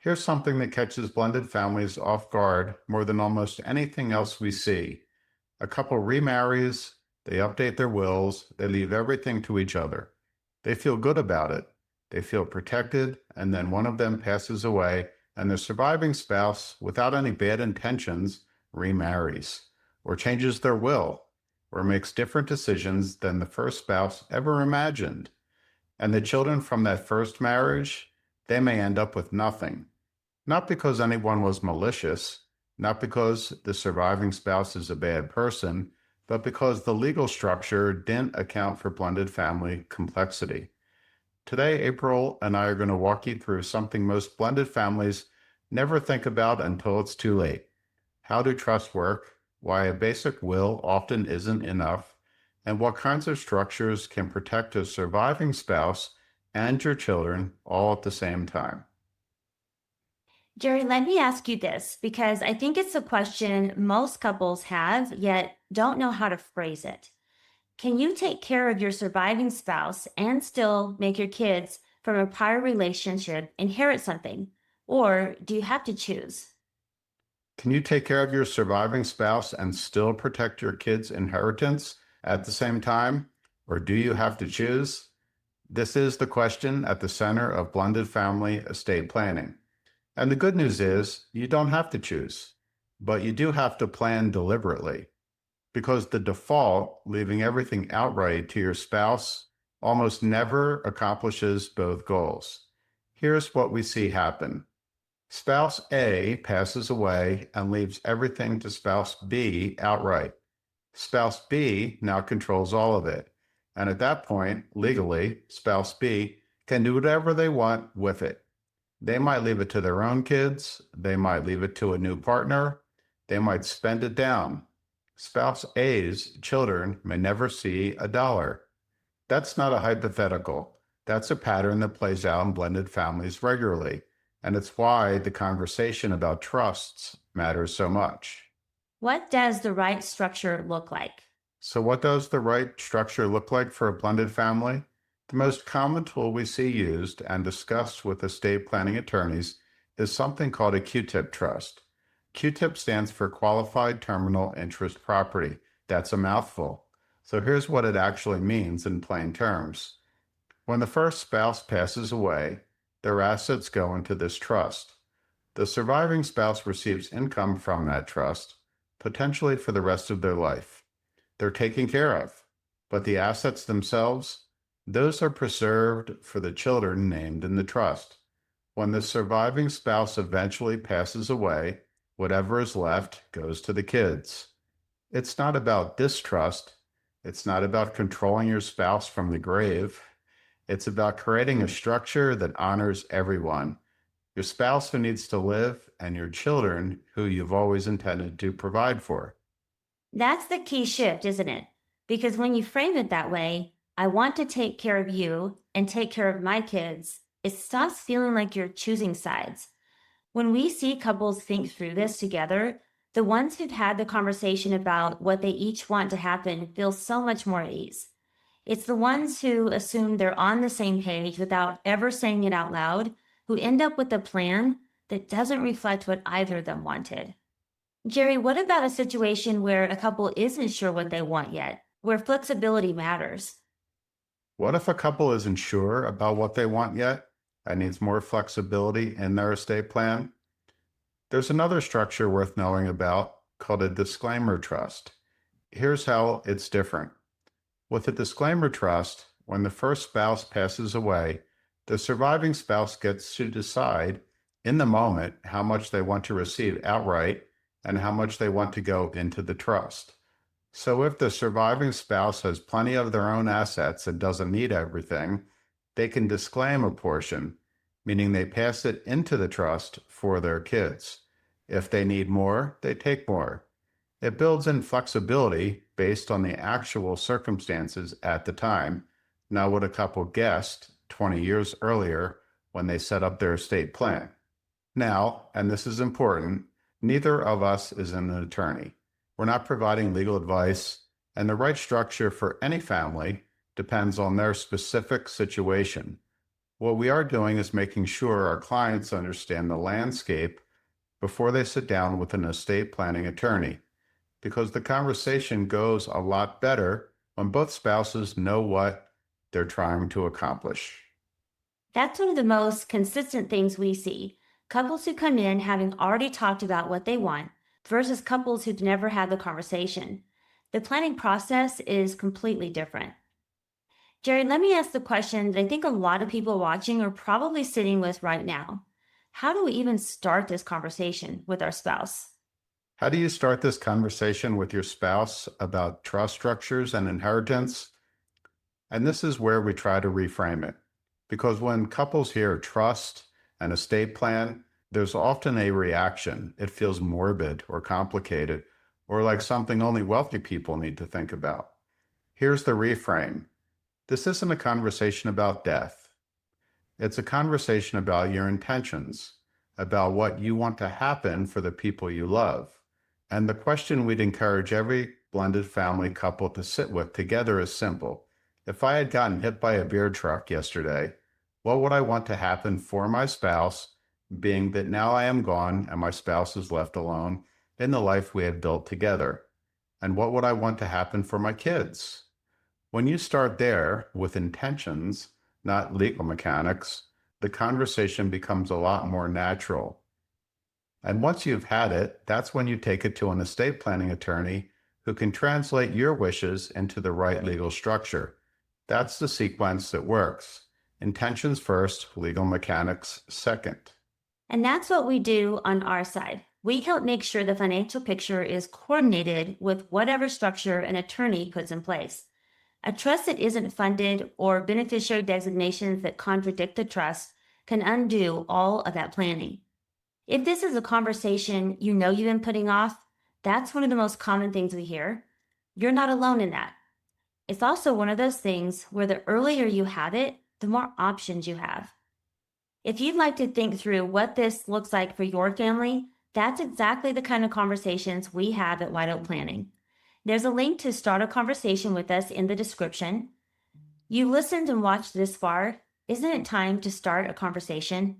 Here's something that catches blended families off guard more than almost anything else we see. A couple remarries, they update their wills, they leave everything to each other. They feel good about it, they feel protected, and then one of them passes away, and the surviving spouse, without any bad intentions, remarries, or changes their will, or makes different decisions than the first spouse ever imagined. And the children from that first marriage, they may end up with nothing. Not because anyone was malicious, not because the surviving spouse is a bad person, but because the legal structure didn't account for blended family complexity. Today, April and I are going to walk you through something most blended families never think about until it's too late. How do trusts work, why a basic will often isn't enough, and what kinds of structures can protect a surviving spouse and your children all at the same time. Jerry, let me ask you this because I think it's a question most couples have, yet don't know how to phrase it. Can you take care of your surviving spouse and still make your kids from a prior relationship inherit something? Or do you have to choose? Can you take care of your surviving spouse and still protect your kids' inheritance at the same time? Or do you have to choose? This is the question at the center of blended family estate planning. And the good news is you don't have to choose, but you do have to plan deliberately because the default, leaving everything outright to your spouse, almost never accomplishes both goals. Here's what we see happen. Spouse A passes away and leaves everything to spouse B outright. Spouse B now controls all of it. And at that point, legally, spouse B can do whatever they want with it. They might leave it to their own kids. They might leave it to a new partner. They might spend it down. Spouse A's children may never see a dollar. That's not a hypothetical. That's a pattern that plays out in blended families regularly. And it's why the conversation about trusts matters so much. What does the right structure look like? So, what does the right structure look like for a blended family? The most common tool we see used and discussed with estate planning attorneys is something called a QTIP trust. QTIP stands for Qualified Terminal Interest Property. That's a mouthful. So, here's what it actually means in plain terms. When the first spouse passes away, their assets go into this trust. The surviving spouse receives income from that trust, potentially for the rest of their life. They're taken care of, but the assets themselves, those are preserved for the children named in the trust. When the surviving spouse eventually passes away, whatever is left goes to the kids. It's not about distrust. It's not about controlling your spouse from the grave. It's about creating a structure that honors everyone, your spouse who needs to live and your children who you've always intended to provide for. That's the key shift, isn't it? Because when you frame it that way, I want to take care of you and take care of my kids, it stops feeling like you're choosing sides. When we see couples think through this together, the ones who've had the conversation about what they each want to happen feel so much more at ease. It's the ones who assume they're on the same page without ever saying it out loud who end up with a plan that doesn't reflect what either of them wanted. Jerry, what about a situation where a couple isn't sure what they want yet, where flexibility matters? What if a couple isn't sure about what they want yet and needs more flexibility in their estate plan? There's another structure worth knowing about called a disclaimer trust. Here's how it's different. With a disclaimer trust, when the first spouse passes away, the surviving spouse gets to decide in the moment how much they want to receive outright and how much they want to go into the trust. So if the surviving spouse has plenty of their own assets and doesn't need everything, they can disclaim a portion, meaning they pass it into the trust for their kids. If they need more, they take more. It builds in flexibility based on the actual circumstances at the time, not what a couple guessed 20 years earlier when they set up their estate plan. Now, and this is important, neither of us is an attorney. We're not providing legal advice, and the right structure for any family depends on their specific situation. What we are doing is making sure our clients understand the landscape before they sit down with an estate planning attorney, because the conversation goes a lot better when both spouses know what they're trying to accomplish. That's one of the most consistent things we see. Couples who come in having already talked about what they want versus couples who've never had the conversation. The planning process is completely different. Jerry, let me ask the question that I think a lot of people watching are probably sitting with right now. How do we even start this conversation with our spouse? How do you start this conversation with your spouse about trust structures and inheritance? And this is where we try to reframe it. Because when couples hear trust and estate plan, there's often a reaction. It feels morbid or complicated, or like something only wealthy people need to think about. Here's the reframe. This isn't a conversation about death. It's a conversation about your intentions, about what you want to happen for the people you love. And the question we'd encourage every blended family couple to sit with together is simple. If I had gotten hit by a beer truck yesterday, what would I want to happen for my spouse, being that now I am gone and my spouse is left alone in the life we have built together? And what would I want to happen for my kids? When you start there with intentions, not legal mechanics, the conversation becomes a lot more natural. And once you've had it, that's when you take it to an estate planning attorney who can translate your wishes into the right legal structure. That's the sequence that works. Intentions first, legal mechanics second. And that's what we do on our side. We help make sure the financial picture is coordinated with whatever structure an attorney puts in place. A trust that isn't funded or beneficiary designations that contradict the trust can undo all of that planning. If this is a conversation you know you've been putting off, that's one of the most common things we hear. You're not alone in that. It's also one of those things where the earlier you have it, the more options you have. If you'd like to think through what this looks like for your family, that's exactly the kind of conversations we have at White Oak Planning. There's a link to start a conversation with us in the description. You listened and watched this far. Isn't it time to start a conversation?